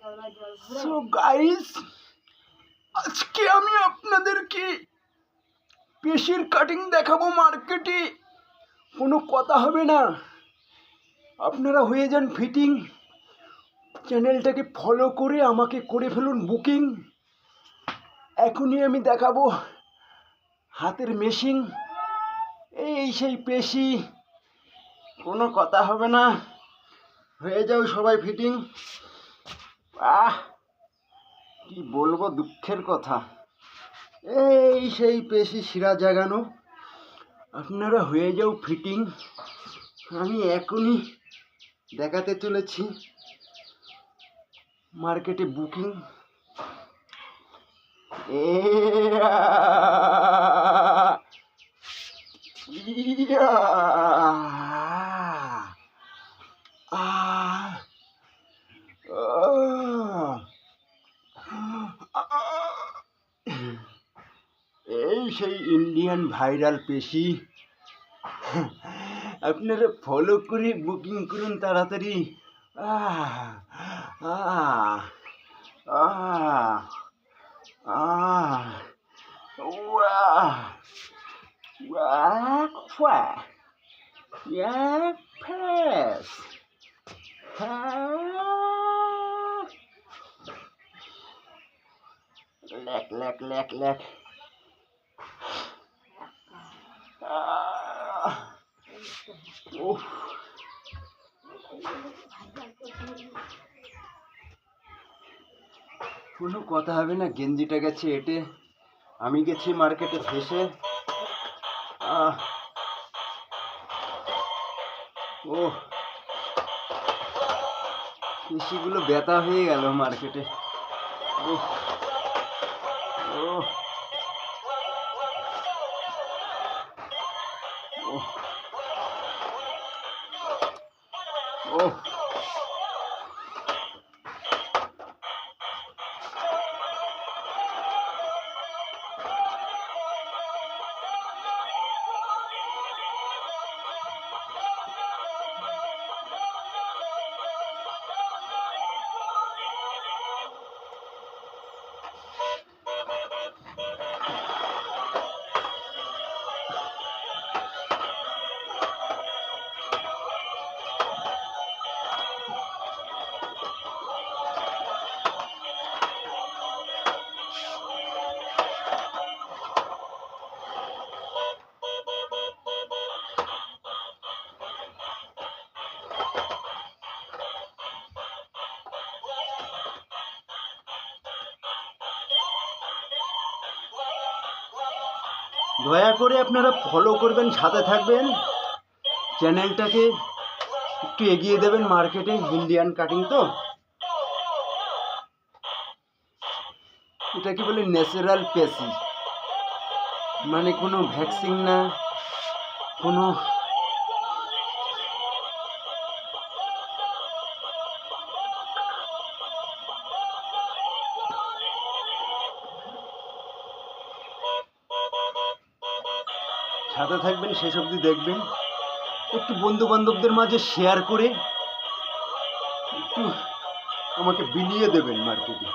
So guys, আজকে আমি আপনাদেরকে পেশির কাটিং দেখাবো মার্কেটে। কোনো কথা হবে না, আপনারা হয়ে যান ফিটিং। চ্যানেলটাকে ফলো করে আমাকে করে ফেলুন বুকিং। এখনই আমি দেখাবো হাতের মেশিন, এই সেই পেশি। কোনো কথা হবে না, হয়ে যাও সবাই ফিটিং। কি বলবো, দুঃখের কথা। এই সেই পেশি শিরা জাগানো, আপনারা হয়ে যাও ফিটিং। আমি এখনই দেখাতে চলেছি মার্কেটে বুকিং। এই সেই ইন্ডিয়ান ভাইরাল পেশি, আপনারা ফলো করে বুকিং করুন তাড়াতাড়ি। লেক কোনো কথা হবে না। গেঞ্জিটা গেছে এটে, আমি গেছি মার্কেটে ফেসে। পেশিগুলো ব্যথা হয়ে গেল মার্কেটে। দয়া করে আপনারা ফলো করবেন, সাথে থাকবেন, চ্যানেলটাকে একটু এগিয়ে দেবেন মার্কেটে। ইন্ডিয়ান কাটিং তো, এটা কি বলে ন্যাচারাল পেশি, মানে কোনো ভ্যাকসিন না, কোনো সাথে থাকবেন, শেষ অবধি দেখবেন। একটু বন্ধু বান্ধবদের মাঝে শেয়ার করে একটু আমাকে বিলিয়ে দেবেন মার্কেটে।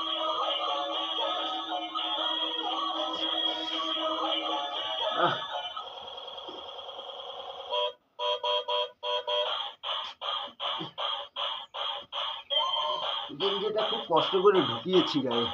গেঞ্জিটা খুব কষ্ট করে ঢুকিয়েছি গায়ে।